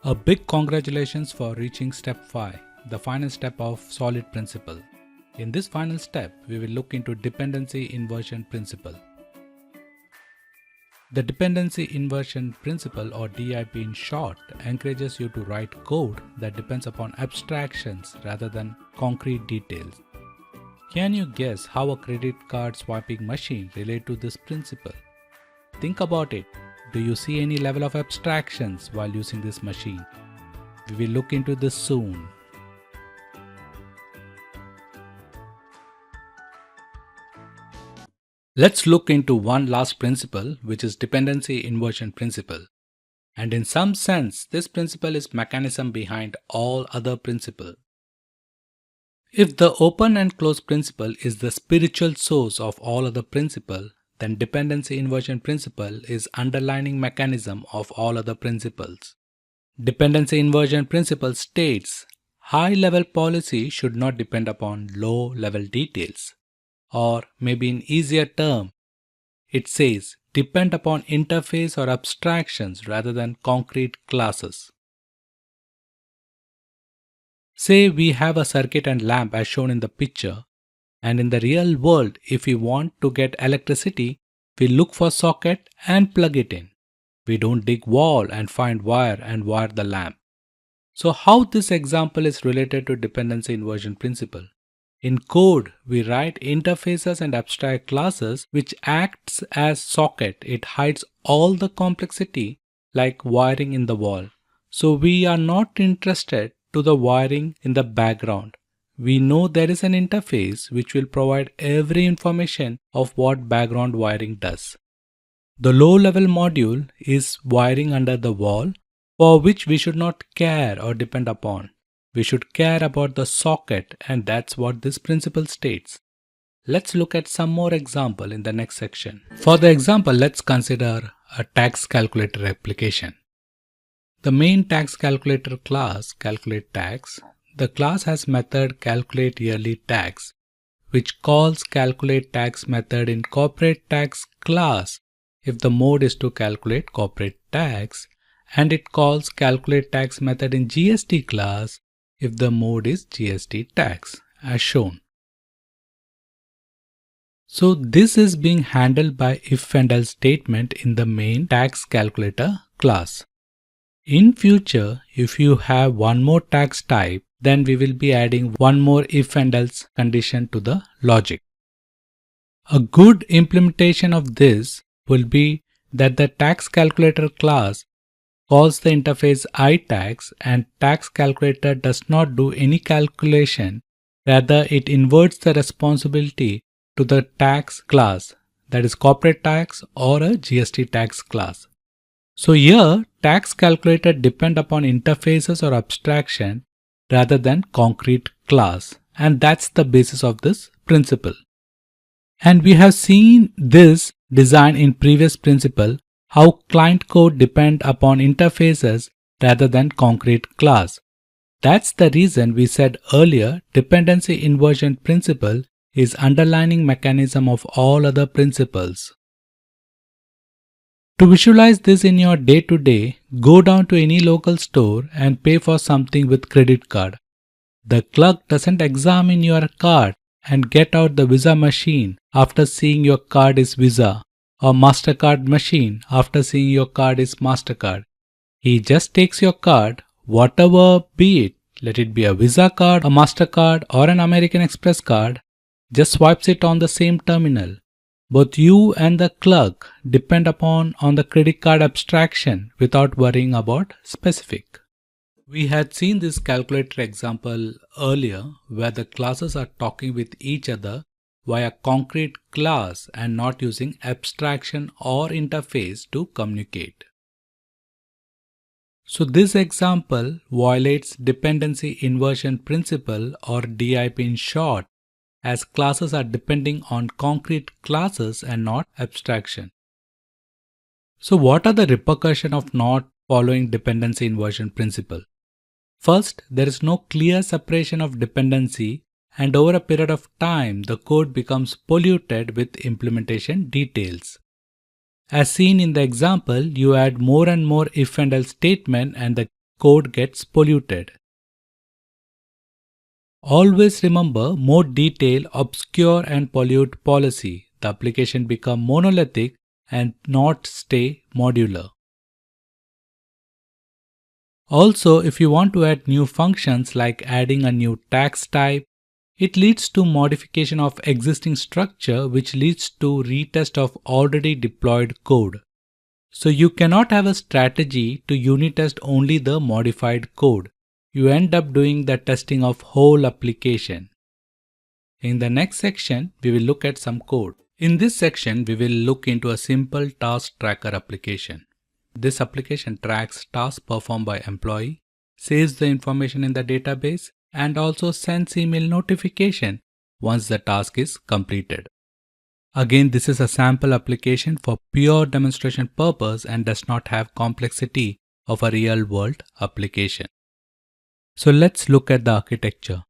A big congratulations for reaching step 5, the final step of solid principle. In this final step, we will look into dependency inversion principle. The dependency inversion principle, or DIP in short, encourages you to write code that depends upon abstractions rather than concrete details. Can you guess how a credit card swiping machine relates to this principle? Think about it. Do you see any level of abstractions while using this machine? We will look into this soon. Let's look into one last principle, which is dependency inversion principle. And in some sense, this principle is mechanism behind all other principles. If the open and close principle is the spiritual source of all other principles, then dependency inversion principle is underlying mechanism of all other principles. Dependency inversion principle states high-level policy should not depend upon low-level details. Or maybe in easier term, it says depend upon interface or abstractions rather than concrete classes. Say we have a circuit and lamp as shown in the picture, and in the real world, if we want to get electricity, we look for socket and plug it in. We don't dig wall and find wire and wire the lamp. So how this example is related to dependency inversion principle? In code, we write interfaces and abstract classes which acts as socket. It hides all the complexity like wiring in the wall. So we are not interested to the wiring in the background. We know there is an interface which will provide every information of what background wiring does. The low-level module is wiring under the wall, for which we should not care or depend upon. We should care about the socket, and that's what this principle states. Let's look at some more example in the next section. For the example, let's consider a tax calculator application. The main tax calculator class calculate tax. The class has method calculate yearly tax, which calls calculate tax method in corporate tax class if the mode is to calculate corporate tax, and it calls calculate tax method in GST class if the mode is GST tax, as shown. So this is being handled by if and else statement in the main tax calculator class. In future, if you have one more tax type, then we will be adding one more if and else condition to the logic. A good implementation of this will be that the tax calculator class calls the interface iTax, and tax calculator does not do any calculation. Rather, it inverts the responsibility to the tax class, that is corporate tax or a GST tax class. So here, tax calculator depend upon interfaces or abstraction rather than concrete class, and that's the basis of this principle. And we have seen this design in previous principle, how client code depend upon interfaces rather than concrete class. That's the reason we said earlier dependency inversion principle is underlying mechanism of all other principles. To visualize this in your day-to-day, go down to any local store and pay for something with credit card. The clerk doesn't examine your card and get out the Visa machine after seeing your card is Visa, or MasterCard machine after seeing your card is MasterCard. He just takes your card, whatever be it, let it be a Visa card, a MasterCard or an American Express card, just swipes it on the same terminal. Both you and the clerk depend on the credit card abstraction without worrying about specific. We had seen this calculator example earlier where the classes are talking with each other via concrete class and not using abstraction or interface to communicate. So this example violates dependency inversion principle, or DIP in short, as classes are depending on concrete classes and not abstraction. So what are the repercussions of not following dependency inversion principle? First, there is no clear separation of dependency, and over a period of time, the code becomes polluted with implementation details. As seen in the example, you add more and more if and else statement and the code gets polluted. Always remember, more detail, obscure and pollute policy. The application become monolithic and not stay modular. Also, if you want to add new functions like adding a new tax type, it leads to modification of existing structure, which leads to retest of already deployed code. So you cannot have a strategy to unit test only the modified code. You end up doing the testing of whole application. In the next section, we will look at some code. In this section, we will look into a simple task tracker application. This application tracks tasks performed by employee, saves the information in the database, and also sends email notification once the task is completed. Again, this is a sample application for pure demonstration purpose and does not have complexity of a real-world application. So let's look at the architecture.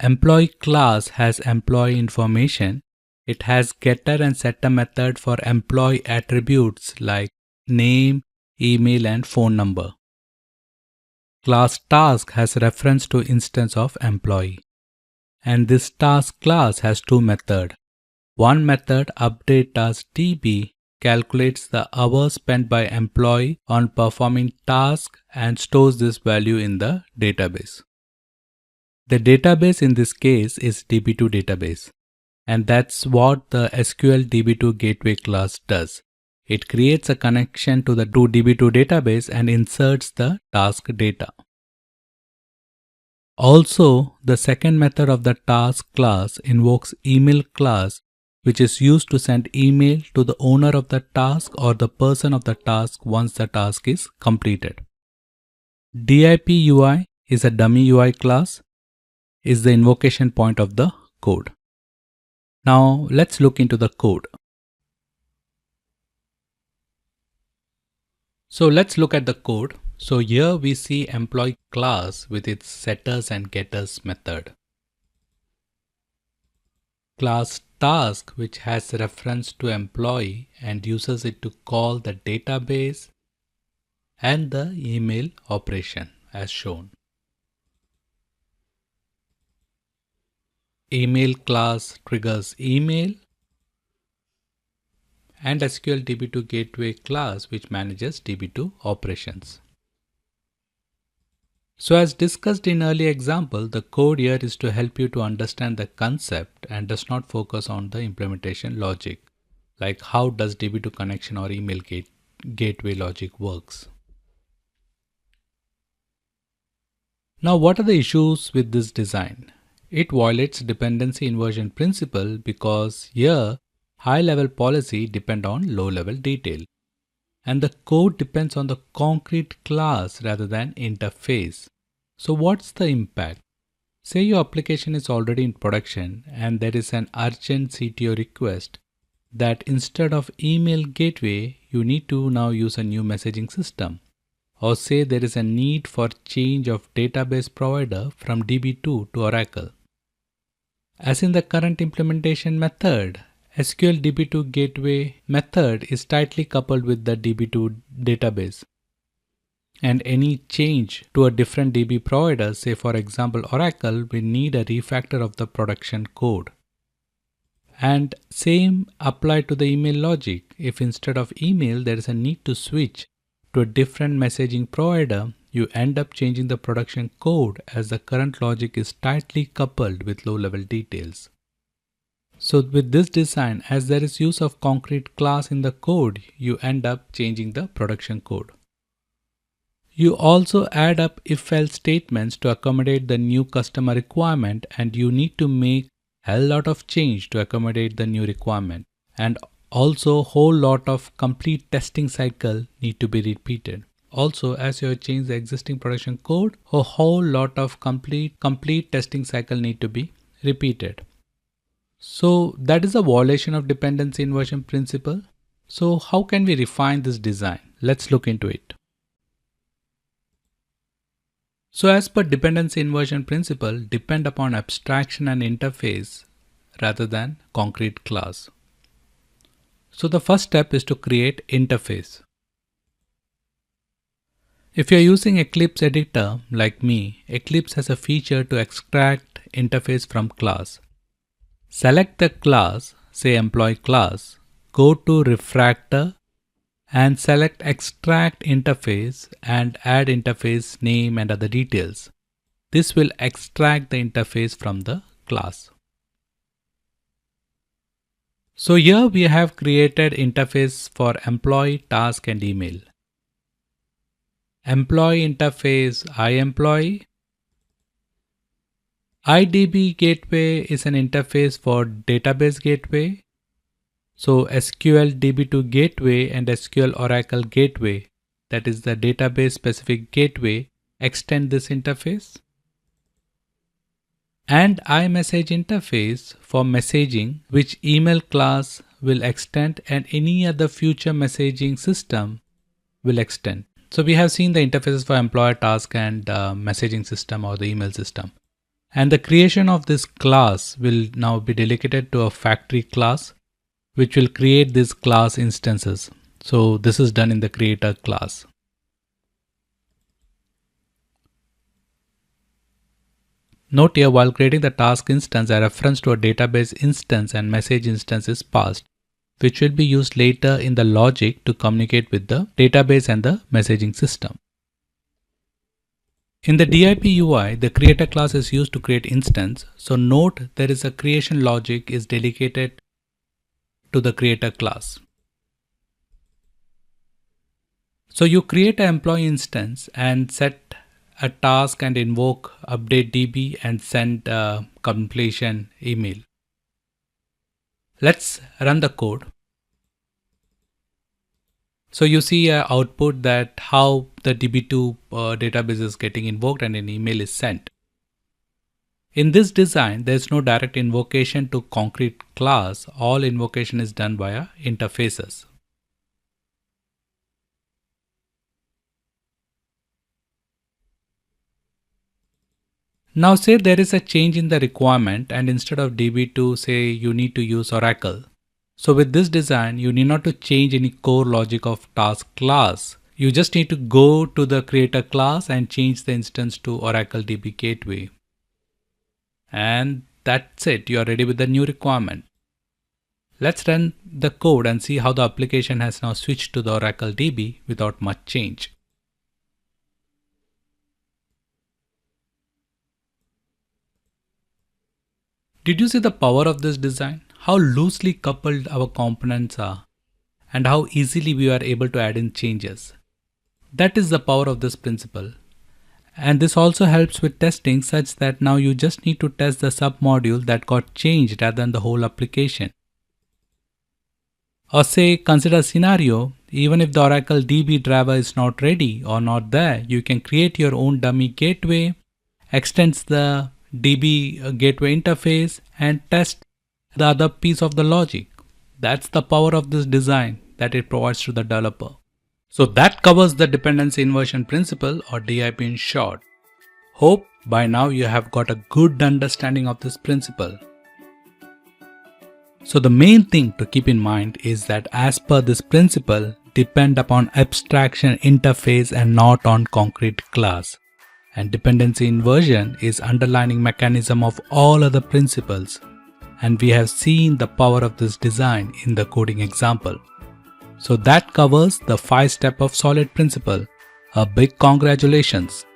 Employee class has employee information. It has getter and setter method for employee attributes like name, email, and phone number. Class task has reference to instance of employee. And this task class has two methods. One method, update task DB, calculates the hours spent by employee on performing task and stores this value in the database. The database in this case is DB2 database, and that's what the SQL DB2 gateway class does. It creates a connection to the DB2 database and inserts the task data. Also, the second method of the task class invokes email class, which is used to send email to the owner of the task or the person of the task once the task is completed. DIP UI is a dummy UI class, is the invocation point of the code. Now let's look into the code. So let's look at the code. So here we see employee class with its setters and getters method. Class task, which has reference to employee and uses it to call the database and the email operation as shown. Email class triggers email, and SQL DB2 gateway class which manages DB2 operations. So as discussed in earlier example, the code here is to help you to understand the concept and does not focus on the implementation logic, like how does DB2 connection or email gateway logic works. Now what are the issues with this design? It violates dependency inversion principle because here high-level policy depend on low-level detail, and the code depends on the concrete class rather than interface. So what's the impact? Say your application is already in production and there is an urgent CTO request that instead of email gateway, you need to now use a new messaging system. Or say there is a need for change of database provider from DB2 to Oracle. As in the current implementation method, SQL DB2 gateway method is tightly coupled with the DB2 database. And any change to a different DB provider, say for example Oracle, will need a refactor of the production code. And same apply to the email logic. If instead of email there is a need to switch to a different messaging provider, you end up changing the production code as the current logic is tightly coupled with low-level details. So with this design, as there is use of concrete class in the code, you end up changing the production code. You also add up if-else statements to accommodate the new customer requirement, and you need to make a lot of change to accommodate the new requirement. And also whole lot of complete testing cycle need to be repeated. Also, as you have changed the existing production code, a whole lot of complete testing cycle need to be repeated. So that is a violation of dependency inversion principle. So how can we refine this design? Let's look into it. So as per dependency inversion principle, depend upon abstraction and interface rather than concrete class. So the first step is to create interface. If you're using Eclipse editor like me, Eclipse has a feature to extract interface from class. Select the class, say employee class, go to refactor and select extract interface and add interface name and other details. This will extract the interface from the class. So here we have created interface for employee, task and email. Employee interface iEmployee. IDB gateway is an interface for database gateway. So SQL DB2 gateway and SQL Oracle gateway, that is the database specific gateway, extend this interface. And iMessage interface for messaging, which email class will extend and any other future messaging system will extend. So we have seen the interfaces for employer, task and messaging system or the email system. And the creation of this class will now be delegated to a factory class, which will create these class instances. So this is done in the creator class. Note here, while creating the task instance, a reference to a database instance and message instance is passed, which will be used later in the logic to communicate with the database and the messaging system. In the DIP UI, the creator class is used to create instance. So note there is a creation logic is delegated to the creator class. So you create an employee instance and set a task and invoke update DB and send a completion email. Let's run the code. So you see an output that how the DB2 database is getting invoked and an email is sent. In this design, there is no direct invocation to concrete class. All invocation is done via interfaces. Now say there is a change in the requirement and instead of DB2, say you need to use Oracle. So with this design, you need not to change any core logic of task class. You just need to go to the creator class and change the instance to Oracle DB gateway. And that's it. You are ready with the new requirement. Let's run the code and see how the application has now switched to the Oracle DB without much change. Did you see the power of this design? How loosely coupled our components are and how easily we are able to add in changes. That is the power of this principle. And this also helps with testing such that now you just need to test the submodule that got changed rather than the whole application. Or say consider a scenario, even if the Oracle DB driver is not ready or not there, you can create your own dummy gateway, extends the DB gateway interface and test the other piece of the logic. That's the power of this design that it provides to the developer. So that covers the dependency inversion principle or DIP in short. Hope by now you have got a good understanding of this principle. So the main thing to keep in mind is that as per this principle, depend upon abstraction interface and not on concrete class. And dependency inversion is underlying mechanism of all other principles. And we have seen the power of this design in the coding example. So that covers the 5 steps of solid principle. A big congratulations.